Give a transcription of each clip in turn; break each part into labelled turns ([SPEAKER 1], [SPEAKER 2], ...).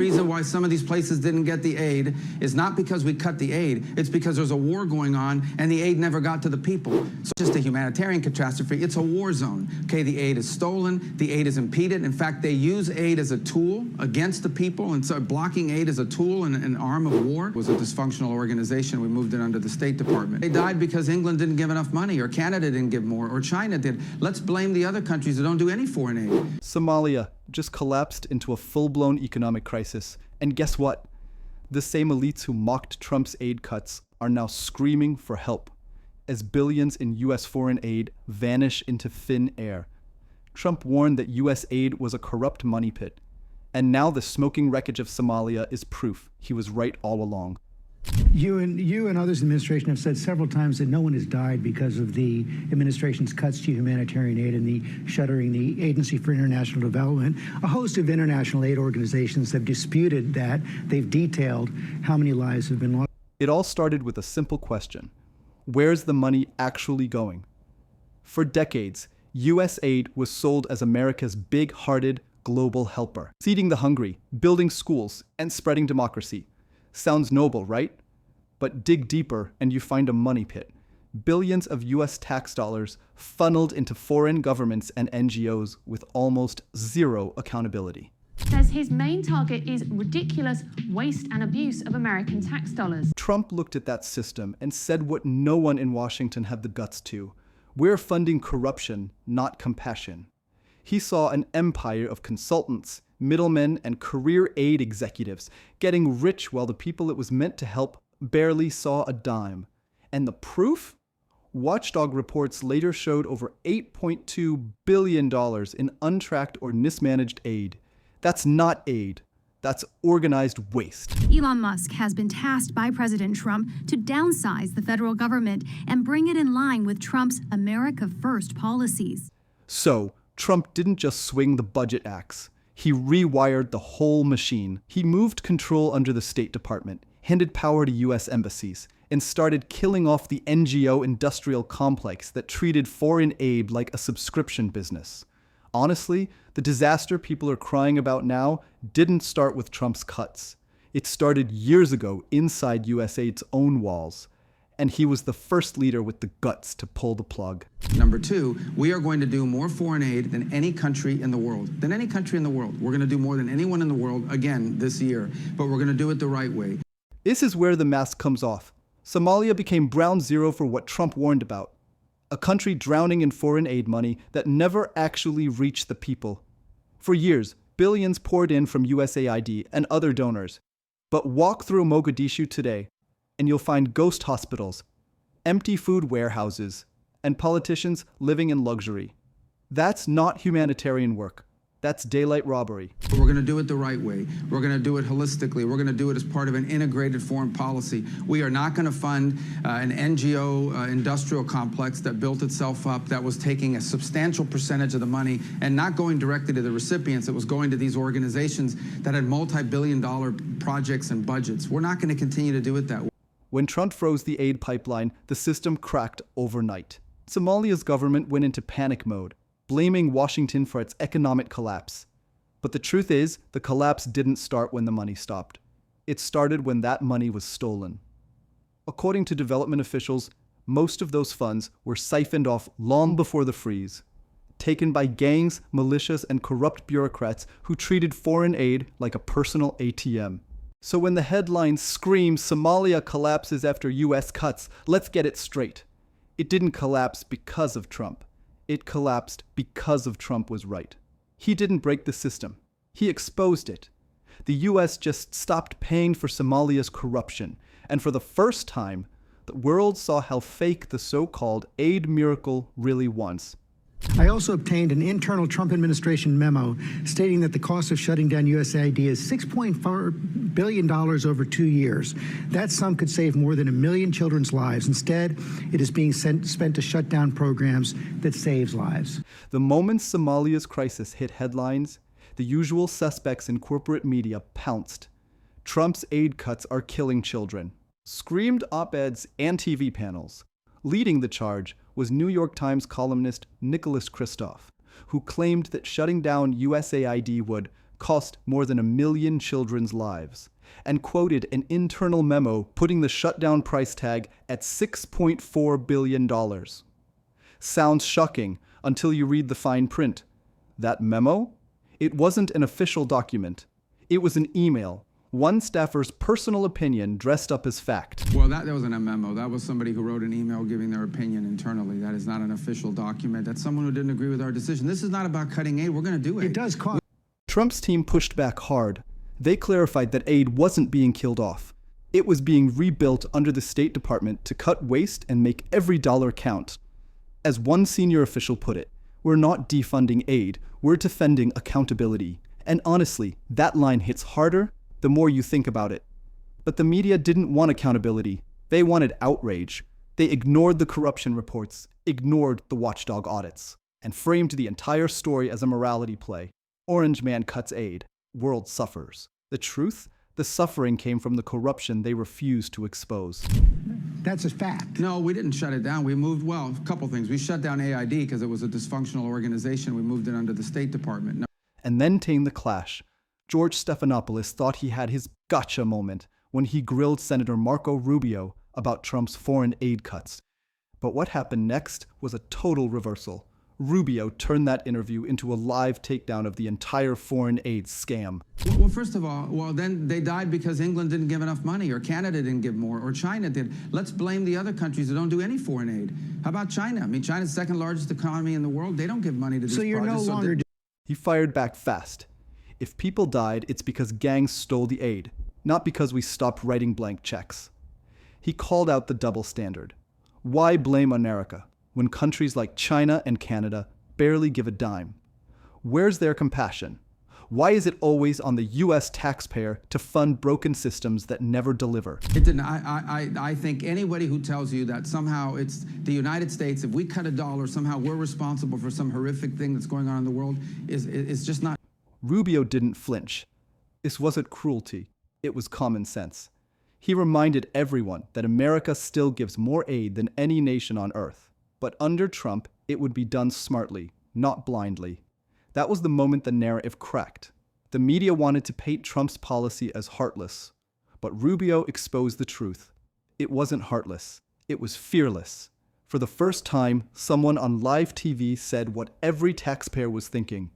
[SPEAKER 1] The reason why some of these places didn't get the aid is not because we cut the aid, it's because there's a war going on and the aid never got to the people. So it's just a humanitarian catastrophe, it's a war zone. Okay, the aid is stolen, the aid is impeded. In fact, they use aid as a tool against the people, and so blocking aid as a tool and an arm of war. It was a dysfunctional organization. We moved it under the State Department. They died because England didn't give enough money, or Canada didn't give more, or China did. Let's blame the other countries that don't do any foreign aid.
[SPEAKER 2] Somalia just collapsed into a full-blown economic crisis. And guess what? The same elites who mocked Trump's aid cuts are now screaming for help as billions in US foreign aid vanish into thin air. Trump warned that US aid was a corrupt money pit. And now the smoking wreckage of Somalia is proof he was right all along.
[SPEAKER 3] You and others in the administration have said several times that no one has died because of the administration's cuts to humanitarian aid and the shuttering the Agency for International Development. A host of international aid organizations have disputed that. They've detailed how many lives have been lost.
[SPEAKER 2] It all started with a simple question. Where's the money actually going? For decades, US aid was sold as America's big-hearted global helper, feeding the hungry, building schools, and spreading democracy. Sounds noble, right? But dig deeper and you find a money pit. Billions of US tax dollars funneled into foreign governments and NGOs with almost zero accountability.
[SPEAKER 4] Says his main target is ridiculous waste and abuse of American tax dollars.
[SPEAKER 2] Trump looked at that system and said what no one in Washington had the guts to. We're funding corruption, not compassion. He saw an empire of consultants, middlemen, and career aid executives getting rich while the people it was meant to help barely saw a dime. And the proof? Watchdog reports later showed over $8.2 billion in untracked or mismanaged aid. That's not aid. That's organized waste.
[SPEAKER 5] Elon Musk has been tasked by President Trump to downsize the federal government and bring it in line with Trump's America First policies.
[SPEAKER 2] So, Trump didn't just swing the budget axe. He rewired the whole machine. He moved control under the State Department, handed power to US embassies, and started killing off the NGO industrial complex that treated foreign aid like a subscription business. Honestly, the disaster people are crying about now didn't start with Trump's cuts. It started years ago inside USAID's own walls. And he was the first leader with the guts to pull the plug.
[SPEAKER 1] Number two, we are going to do more foreign aid than any country in the world. Than any country in the world. We're going to do more than anyone in the world, again, this year. But we're going to do it the right way.
[SPEAKER 2] This is where the mask comes off. Somalia became ground zero for what Trump warned about. A country drowning in foreign aid money that never actually reached the people. For years, billions poured in from USAID and other donors. But walk through Mogadishu today, and you'll find ghost hospitals, empty food warehouses, and politicians living in luxury. That's not humanitarian work. That's daylight robbery.
[SPEAKER 1] We're going to do it the right way. We're going to do it holistically. We're going to do it as part of an integrated foreign policy. We are not going to fund an NGO industrial complex that built itself up, that was taking a substantial percentage of the money and not going directly to the recipients. It was going to these organizations that had multi-billion-dollar projects and budgets. We're not going to continue to do it that way.
[SPEAKER 2] When Trump froze the aid pipeline, the system cracked overnight. Somalia's government went into panic mode, blaming Washington for its economic collapse. But the truth is, the collapse didn't start when the money stopped. It started when that money was stolen. According to development officials, most of those funds were siphoned off long before the freeze, taken by gangs, militias, and corrupt bureaucrats who treated foreign aid like a personal ATM. So when the headlines scream Somalia collapses after US cuts, let's get it straight. It didn't collapse because of Trump. It collapsed because of Trump was right. He didn't break the system. He exposed it. The US just stopped paying for Somalia's corruption, and for the first time, the world saw how fake the so-called aid miracle really was.
[SPEAKER 3] I also obtained an internal Trump administration memo stating that the cost of shutting down USAID is $6.4 billion over 2 years. That sum could save more than 1 million children's lives. Instead, it is being spent to shut down programs that saves lives.
[SPEAKER 2] The moment Somalia's crisis hit headlines, the usual suspects in corporate media pounced. Trump's aid cuts are killing children, screamed op-eds and TV panels. Leading the charge was New York Times columnist Nicholas Kristof, who claimed that shutting down USAID would cost more than 1 million children's lives, and quoted an internal memo putting the shutdown price tag at $6.4 billion. Sounds shocking until you read the fine print. That memo? It wasn't an official document. It was an email, one staffer's personal opinion dressed up as fact.
[SPEAKER 1] Well, that wasn't a memo. That was somebody who wrote an email giving their opinion internally. That is not an official document. That's someone who didn't agree with our decision. This is not about cutting aid. We're going to do aid.
[SPEAKER 3] It does cost.
[SPEAKER 2] Trump's team pushed back hard. They clarified that aid wasn't being killed off. It was being rebuilt under the State Department to cut waste and make every dollar count. As one senior official put it, we're not defunding aid, we're defending accountability. And honestly, that line hits harder the more you think about it. But the media didn't want accountability. They wanted outrage. They ignored the corruption reports, ignored the watchdog audits, and framed the entire story as a morality play. Orange man cuts aid. World suffers. The truth? The suffering came from the corruption they refused to expose.
[SPEAKER 3] That's a fact.
[SPEAKER 1] No, we didn't shut it down. We moved, well, a couple things. We shut down AID because it was a dysfunctional organization. We moved it under the State Department. No.
[SPEAKER 2] And then came the clash. George Stephanopoulos thought he had his gotcha moment when he grilled Senator Marco Rubio about Trump's foreign aid cuts. But what happened next was a total reversal. Rubio turned that interview into a live takedown of the entire foreign aid scam.
[SPEAKER 1] Well, first of all, then they died because England didn't give enough money, or Canada didn't give more, or China did. Let's blame the other countries that don't do any foreign aid. How about China? I mean, China's the second largest economy in the world. They don't give money to these
[SPEAKER 3] So you're
[SPEAKER 1] projects.
[SPEAKER 3] no longer.
[SPEAKER 2] He fired back fast. If people died, it's because gangs stole the aid, not because we stopped writing blank checks. He called out the double standard. Why blame America when countries like China and Canada barely give a dime? Where's their compassion? Why is it always on the U.S. taxpayer to fund broken systems that never deliver?
[SPEAKER 1] It didn't. I think anybody who tells you that somehow it's the United States, if we cut a dollar, somehow we're responsible for some horrific thing that's going on in the world is just not.
[SPEAKER 2] Rubio didn't flinch. This wasn't cruelty. It was common sense. He reminded everyone that America still gives more aid than any nation on earth. But under Trump, it would be done smartly, not blindly. That was the moment the narrative cracked. The media wanted to paint Trump's policy as heartless. But Rubio exposed the truth. It wasn't heartless. It was fearless. For the first time, someone on live TV said what every taxpayer was thinking.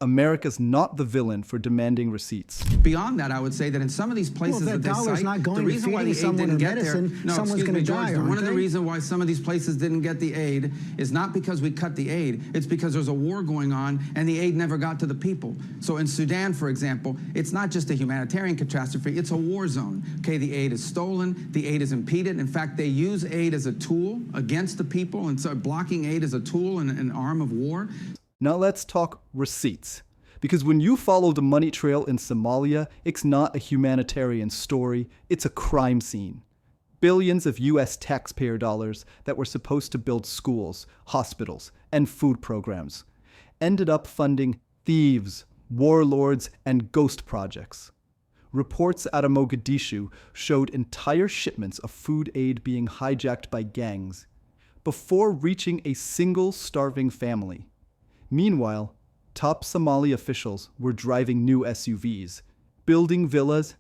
[SPEAKER 2] America's not the villain for demanding receipts.
[SPEAKER 1] Beyond that, I would say that in some of these places
[SPEAKER 3] Well,
[SPEAKER 1] that they
[SPEAKER 3] dollar's
[SPEAKER 1] cite,
[SPEAKER 3] not going
[SPEAKER 1] the
[SPEAKER 3] to
[SPEAKER 1] reason why the
[SPEAKER 3] feeding
[SPEAKER 1] aid
[SPEAKER 3] someone
[SPEAKER 1] didn't
[SPEAKER 3] or
[SPEAKER 1] get
[SPEAKER 3] medicine,
[SPEAKER 1] there,
[SPEAKER 3] someone's going to die,
[SPEAKER 1] George, one of
[SPEAKER 3] aren't
[SPEAKER 1] the
[SPEAKER 3] they?
[SPEAKER 1] reasons why some of these places didn't get the aid is not because we cut the aid, it's because there's a war going on and the aid never got to the people. So in Sudan, for example, it's not just a humanitarian catastrophe, it's a war zone. Okay, the aid is stolen, the aid is impeded. In fact, they use aid as a tool against the people, and so blocking aid as a tool and an arm of war.
[SPEAKER 2] Now let's talk receipts. Because when you follow the money trail in Somalia, it's not a humanitarian story, it's a crime scene. Billions of US taxpayer dollars that were supposed to build schools, hospitals, and food programs ended up funding thieves, warlords, and ghost projects. Reports out of Mogadishu showed entire shipments of food aid being hijacked by gangs before reaching a single starving family. Meanwhile, top Somali officials were driving new SUVs, building villas,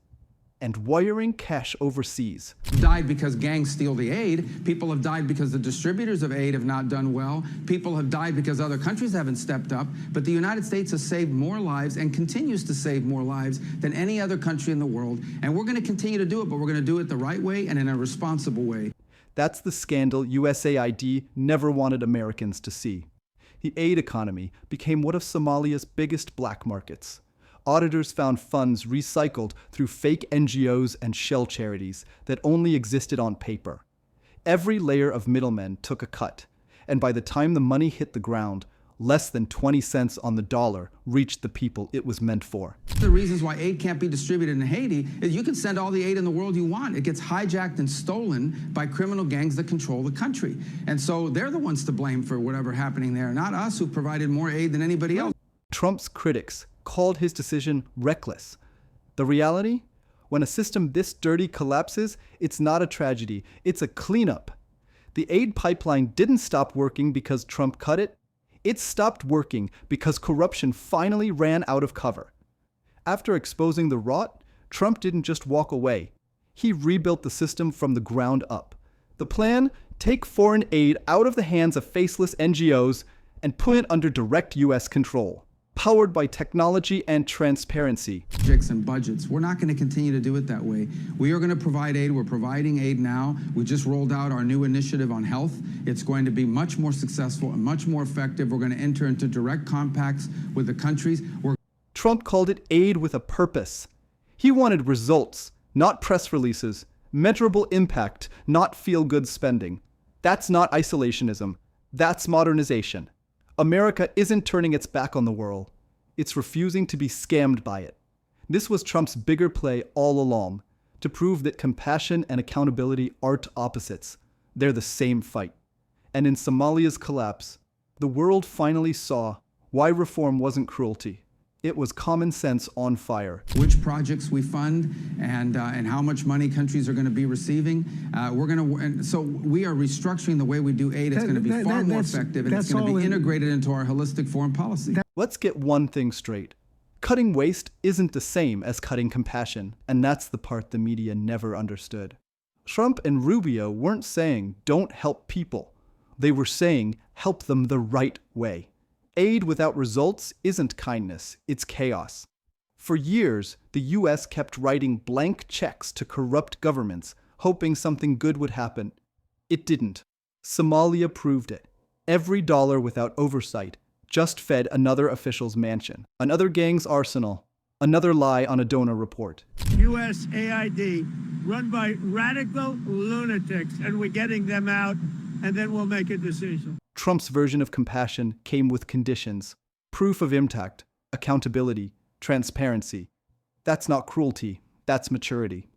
[SPEAKER 2] and wiring cash overseas.
[SPEAKER 1] Died because gangs steal the aid. People have died because the distributors of aid have not done well. People have died because other countries haven't stepped up. But the United States has saved more lives and continues to save more lives than any other country in the world. And we're going to continue to do it, but we're going to do it the right way and in a responsible way.
[SPEAKER 2] That's the scandal USAID never wanted Americans to see. The aid economy became one of Somalia's biggest black markets. Auditors found funds recycled through fake NGOs and shell charities that only existed on paper. Every layer of middlemen took a cut, and by the time the money hit the ground, less than 20 cents on the dollar reached the people it was meant for.
[SPEAKER 1] The reasons why aid can't be distributed in Haiti is you can send all the aid in the world you want. It gets hijacked and stolen by criminal gangs that control the country. And so they're the ones to blame for whatever happening there, not us who provided more aid than anybody else.
[SPEAKER 2] Trump's critics called his decision reckless. The reality? When a system this dirty collapses, it's not a tragedy, it's a cleanup. The aid pipeline didn't stop working because Trump cut it. It stopped working because corruption finally ran out of cover. After exposing the rot, Trump didn't just walk away. He rebuilt the system from the ground up. The plan? Take foreign aid out of the hands of faceless NGOs and put it under direct U.S. control, powered by technology and transparency.
[SPEAKER 1] Projects and budgets. We're not going to continue to do it that way. We are going to provide aid. We're providing aid now. We just rolled out our new initiative on health. It's going to be much more successful and much more effective. We're going to enter into direct compacts with the countries.
[SPEAKER 2] Trump called it aid with a purpose. He wanted results, not press releases, measurable impact, not feel-good spending. That's not isolationism. That's modernization. America isn't turning its back on the world. It's refusing to be scammed by it. This was Trump's bigger play all along, to prove that compassion and accountability aren't opposites. They're the same fight. And in Somalia's collapse, the world finally saw why reform wasn't cruelty. It was common sense on fire.
[SPEAKER 1] Which projects we fund and how much money countries are going to be receiving. So we are restructuring the way we do aid. It's going to be far more effective, and it's going to be integrated into our holistic foreign policy.
[SPEAKER 2] Let's get one thing straight. Cutting waste isn't the same as cutting compassion, and that's the part the media never understood. Trump and Rubio weren't saying don't help people. They were saying help them the right way. Aid without results isn't kindness, it's chaos. For years, the US kept writing blank checks to corrupt governments, hoping something good would happen. It didn't. Somalia proved it. Every dollar without oversight just fed another official's mansion, another gang's arsenal, another lie on a donor report.
[SPEAKER 6] USAID, run by radical lunatics, and we're getting them out, and then we'll make a decision.
[SPEAKER 2] Trump's version of compassion came with conditions, proof of impact, accountability, transparency. That's not cruelty, that's maturity.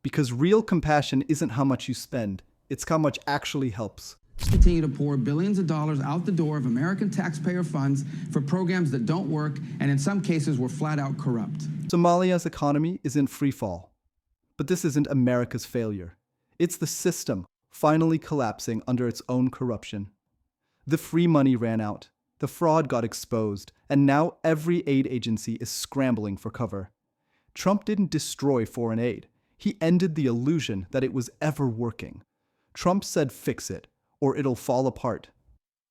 [SPEAKER 2] Because real compassion isn't how much you spend, it's how much actually helps.
[SPEAKER 1] Continue to pour billions of dollars out the door of American taxpayer funds for programs that don't work and in some cases were flat out corrupt.
[SPEAKER 2] Somalia's economy is in free fall. But this isn't America's failure. It's the system finally collapsing under its own corruption. The free money ran out, the fraud got exposed, and now every aid agency is scrambling for cover. Trump didn't destroy foreign aid. He ended the illusion that it was ever working. Trump said fix it, or it'll fall apart.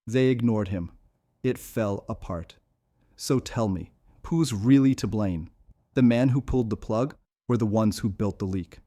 [SPEAKER 2] They ignored him. It fell apart. So tell me, who's really to blame? The man who pulled the plug, or the ones who built the leak?